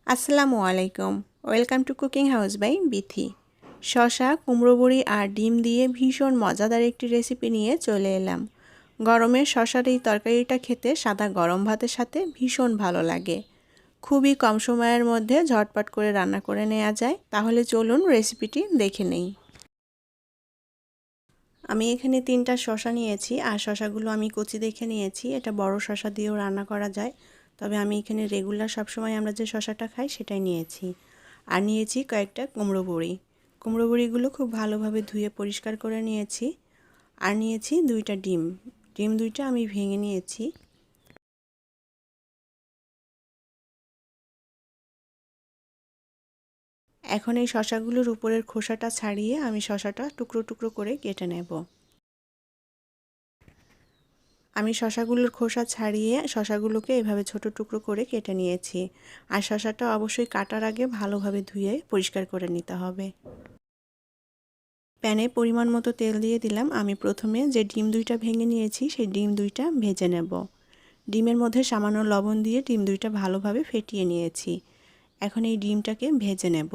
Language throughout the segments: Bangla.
আসসালামু আলাইকুম। Welcome to cooking house by Bithi. শসা, কুমড়ো বড়ি আর ডিম দিয়ে ভীষণ মজাদার একটি রেসিপি নিয়ে চলে এলাম। গরমের শসার এই তরকারিটা খেতে সাদা গরম ভাতের সাথে ভীষণ ভালো লাগে। খুবই কম সময়ের মধ্যে ঝটপট করে রান্না করে নেওয়া যায়। তাহলে চলুন রেসিপিটি দেখে নেই। আমি এখানে 3টা শসা নিয়েছি আর শসাগুলো আমি কচি দেখে নিয়েছি। এটা বড় শসা দিয়েও রান্না করা যায়, তবে আমি এখানে রেগুলার সবসময় আমরা যে শসাটা খাই সেটাই নিয়েছি। আর নিয়েছি কয়েকটা কুমড়ো বড়ি। কুমড়ো বড়িগুলো খুব ভালোভাবে ধুয়ে পরিষ্কার করে নিয়েছি। আর নিয়েছি 2টা ডিম। ডিম 2টা আমি ভেঙে নিয়েছি। এখন এই শসাগুলোর উপরের খোসাটা ছাড়িয়ে আমি শসাটা টুকরো টুকরো করে কেটে নেব। আমি শসাগুলোর খোসা ছাড়িয়ে শসাগুলোকে এভাবে ছোট টুকরো করে কেটে নিয়েছি। আর শসাটা অবশ্যই কাটার আগে ভালোভাবে ধুয়ে পরিষ্কার করে নিতে হবে। প্যানে পরিমাণ মতো তেল দিয়ে দিলাম। আমি প্রথমে যে ডিম 2টা ভেঙে নিয়েছি সেই ডিম 2টা ভেজে নেব। ডিমের মধ্যে সামান্য লবণ দিয়ে ডিম 2টা ভালোভাবে ফেটিয়ে নিয়েছি। এখন এই ডিমটাকে ভেজে নেব।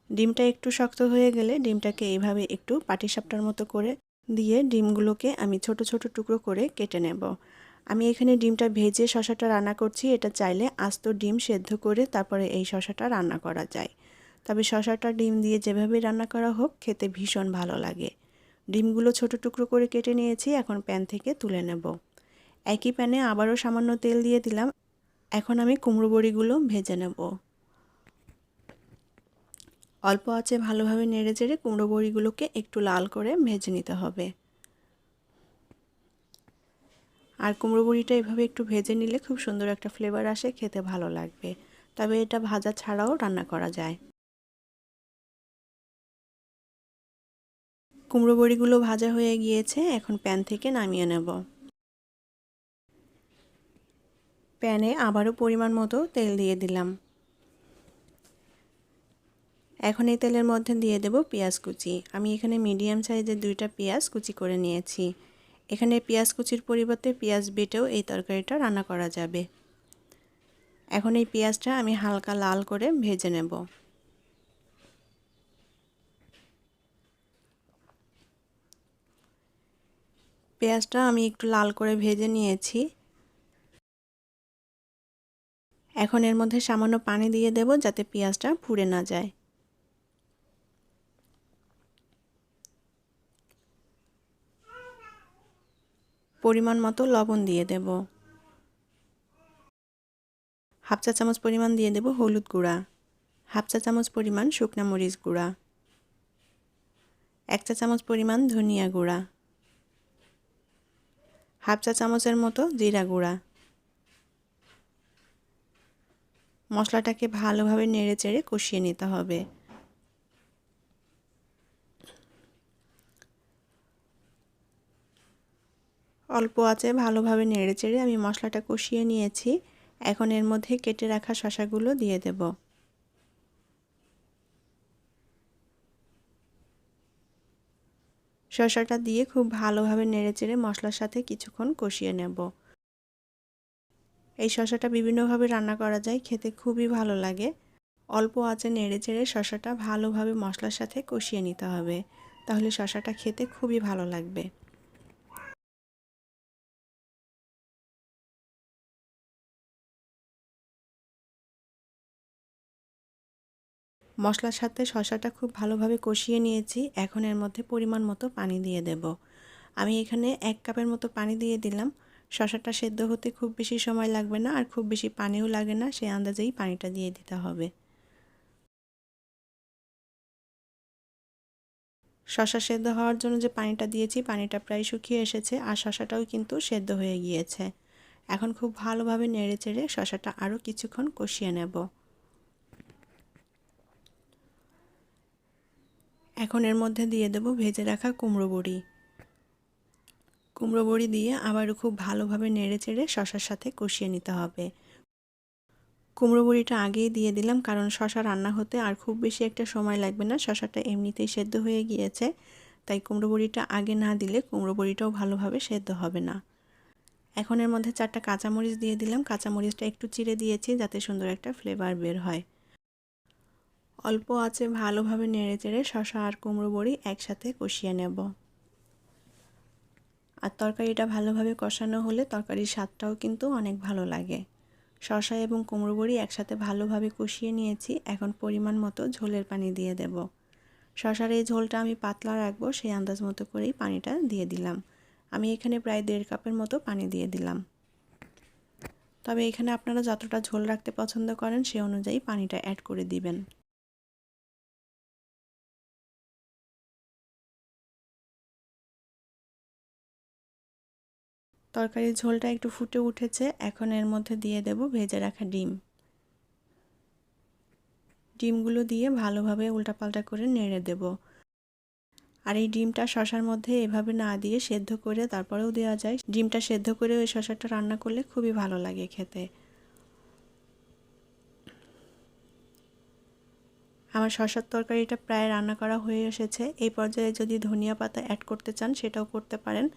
ডিমটা একটু শক্ত হয়ে গেলে ডিমটাকে এইভাবে একটু পাটিসাপটার মতো করে দিয়ে ডিমগুলোকে আমি ছোট ছোট টুকরো করে কেটে নেব। আমি এখানে ডিমটা ভেজে শসাটা রান্না করছি। এটা চাইলে আস্ত ডিম সেদ্ধ করে তারপরে এই শসাটা রান্না করা যায়। তবে শসাটা ডিম দিয়ে যেভাবে রান্না করা হোক খেতে ভীষণ ভালো লাগে। ডিমগুলো ছোট টুকরো করে কেটে নিয়েছি। এখন প্যান থেকে তুলে নেব। একই প্যানে আবারও সামান্য তেল দিয়ে দিলাম। এখন আমি কুমড়ো বড়িগুলো ভেজে নেব। অল্প আঁচে ভালোভাবে নেড়েচেড়ে কুমড়ো বড়িগুলোকে একটু লাল করে ভেজে নিতে হবে। আর কুমড়ো বড়িটা এভাবে একটু ভেজে নিলে খুব সুন্দর একটা ফ্লেভার আসে, খেতে ভালো লাগবে। তবে এটা ভাজা ছাড়াও রান্না করা যায়। কুমড়ো বড়িগুলো ভাজা হয়ে গিয়েছে। এখন প্যান থেকে নামিয়ে নেব। প্যানে আবারও পরিমাণ মতো তেল দিয়ে দিলাম। এখন এই তেলের মধ্যে দিয়ে দেব পেঁয়াজ কুচি। আমি এখানে মিডিয়াম সাইজের 2টা পেঁয়াজ কুচি করে নিয়েছি। এখানে পেঁয়াজ কুচির পরিবর্তে পেঁয়াজ বেটেও এই তরকারিটা রান্না করা যাবে। এখন এই পেঁয়াজটা আমি হালকা লাল করে ভেজে নেব। পেঁয়াজটা আমি একটু লাল করে ভেজে নিয়েছি। এখন এর মধ্যে সামান্য পানি দিয়ে দেব যাতে পেঁয়াজটা পুড়ে না যায়। পরিমাণ মতো লবণ দিয়ে দেব। হাফ চা চামচ পরিমাণ দিয়ে দেব হলুদ গুঁড়া। হাফ চা চামচ পরিমাণ শুকনা মরিচ গুঁড়া। 1 চা চামচ পরিমাণ ধনিয়া গুঁড়া। হাফ চা চামচের মতো জিরা গুঁড়া। মশলাটাকে ভালোভাবে নেড়েচেড়ে কষিয়ে নিতে হবে। অল্প আঁচে ভালোভাবে নেড়েচেড়ে আমি মশলাটা কষিয়ে নিয়েছি। এখন এর মধ্যে কেটে রাখা শসাগুলো দিয়ে দেব। শসাটা দিয়ে খুব ভালোভাবে নেড়েচেড়ে মশলার সাথে কিছুক্ষণ কষিয়ে নেব। এই শসাটা বিভিন্নভাবে রান্না করা যায়, খেতে খুবই ভালো লাগে। অল্প আঁচে নেড়েচেড়ে শসাটা ভালোভাবে মশলার সাথে কষিয়ে নিতে হবে, তাহলে শসাটা খেতে খুবই ভালো লাগবে। মশলার সাথে শসাটা খুব ভালোভাবে কষিয়ে নিয়েছি। এখন এর মধ্যে পরিমাণ মতো পানি দিয়ে দেব। আমি এখানে 1 কাপের মতো পানি দিয়ে দিলাম। শসাটা সেদ্ধ হতে খুব বেশি সময় লাগবে না, আর খুব বেশি পানিও লাগে না, সেই আন্দাজেই পানিটা দিয়ে দিতে হবে। শসা সেদ্ধ হওয়ার জন্য যে পানিটা দিয়েছি পানিটা প্রায় শুকিয়ে এসেছে, আর শসাটাও কিন্তু সেদ্ধ হয়ে গিয়েছে। এখন খুব ভালোভাবে নেড়েচেড়ে শসাটা আরও কিছুক্ষণ কষিয়ে নেব। এখন এর মধ্যে দিয়ে দেব ভেজে রাখা কুমড়ো বড়ি। কুমড়ো বড়ি দিয়ে আবারও খুব ভালোভাবে নেড়েচেড়ে শসার সাথে কষিয়ে নিতে হবে। কুমড়ো বড়িটা আগেই দিয়ে দিলাম কারণ শসা রান্না হতে আর খুব বেশি একটা সময় লাগবে না, শসাটা এমনিতেই সেদ্ধ হয়ে গিয়েছে। তাই কুমড়ো বড়িটা আগে না দিলে কুমড়ো বড়িটাও ভালোভাবে সেদ্ধ হবে না। এখন এর মধ্যে 4টা কাঁচামরিচ দিয়ে দিলাম। কাঁচামরিচটা একটু চিড়ে দিয়েছি যাতে সুন্দর একটা ফ্লেভার বের হয়। অল্প আঁচে ভালোভাবে নেড়েচেড়ে শসা আর কুমড়ো বড়ি একসাথে কষিয়ে নেব। আর তরকারিটা ভালোভাবে কষানো হলে তরকারির স্বাদটাও কিন্তু অনেক ভালো লাগে। শসা এবং কুমড়ো বড়ি একসাথে ভালোভাবে কষিয়ে নিয়েছি। এখন পরিমাণ মতো ঝোলের পানি দিয়ে দেব। শসার এই ঝোলটা আমি পাতলা রাখবো, সেই আন্দাজ মতো করেই পানিটা দিয়ে দিলাম। আমি এখানে প্রায় 1.5 কাপের মতো পানি দিয়ে দিলাম। তবে এখানে আপনারা যতটা ঝোল রাখতে পছন্দ করেন সেই অনুযায়ী পানিটা অ্যাড করে দিবেন। তরকারির ঝোলটা একটু ফুটে উঠেছে। এখন এর মধ্যে দিয়ে দেব ভেজে রাখা ডিম। ডিমগুলো দিয়ে ভালোভাবে উল্টাপাল্টা করে নেড়ে দেব। আর এই ডিমটা শসার মধ্যে এভাবে না দিয়ে সেদ্ধ করে তারপরেও দেওয়া যায়। ডিমটা সেদ্ধ করে ওই শসাটা রান্না করলে খুবই ভালো লাগে খেতে। আমার শসার তরকারিটা প্রায় রান্না করা হয়ে এসেছে। এই পর্যায়ে যদি ধনিয়া পাতা অ্যাড করতে চান সেটাও করতে পারেন।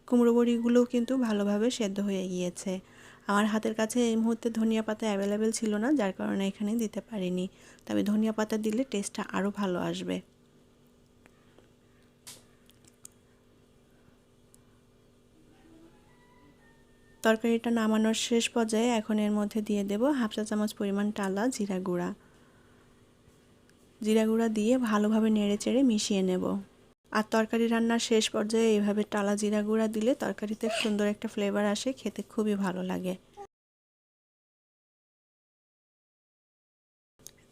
কুমড়ো বড়িগুলোও কিন্তু ভালোভাবে সেদ্ধ হয়ে গিয়েছে। আমার হাতের কাছে এই মুহূর্তে ধনিয়া পাতা অ্যাভেলেবেল ছিল না, যার কারণে এখানে দিতে পারিনি। তবে ধনিয়া পাতা দিলে টেস্টটা আরও ভালো আসবে। তরকারিটা নামানোর শেষ পর্যায়ে এখন এর মধ্যে দিয়ে দেব 1/2 চা চামচ পরিমাণ টালা জিরা গুঁড়া। জিরা গুঁড়া দিয়ে ভালোভাবে নেড়েচেড়ে মিশিয়ে নেব। আর তরকারি রান্নার শেষ পর্যায়ে এভাবে টালা জিরা গুঁড়া দিলে তরকারিতে সুন্দর একটা ফ্লেভার আসে, খেতে খুবই ভালো লাগে।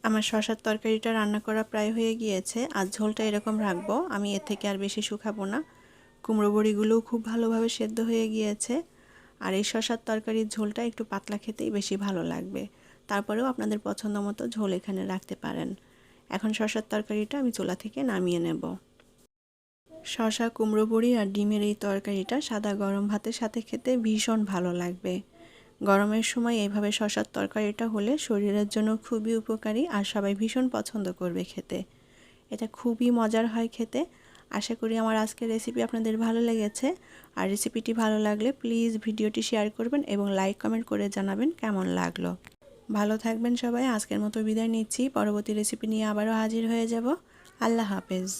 আমার শসার তরকারিটা রান্না করা প্রায় হয়ে গিয়েছে। আর ঝোলটা এরকম রাখবো, আমি এর থেকে আর বেশি শুকাবো না। কুমড়ো বড়িগুলোও খুব ভালোভাবে সেদ্ধ হয়ে গিয়েছে। আর এই শসার তরকারির ঝোলটা একটু পাতলা খেতেই বেশি ভালো লাগবে। তারপরেও আপনাদের পছন্দ মতো ঝোল এখানে রাখতে পারেন। এখন শসার তরকারিটা আমি চুলা থেকে নামিয়ে নেব। শসা, কুমড়ো বড়ি আর ডিমের এই তরকারিটা সাদা গরম ভাতের সাথে খেতে ভীষণ ভালো লাগবে। গরমের সময় এইভাবে শসার তরকারিটা হলে শরীরের জন্য খুবই উপকারী আর সবাই ভীষণ পছন্দ করবে খেতে। এটা খুবই মজার হয় খেতে। আশা করি আমার আজকের রেসিপি আপনাদের ভালো লেগেছে। আর রেসিপিটি ভালো লাগলে প্লিজ ভিডিওটি শেয়ার করবেন এবং লাইক কমেন্ট করে জানাবেন কেমন লাগলো। ভালো থাকবেন সবাই। আজকের মতো বিদায় নিচ্ছি। পরবর্তী রেসিপি নিয়ে আবারও হাজির হয়ে যাব। আল্লাহ হাফেজ।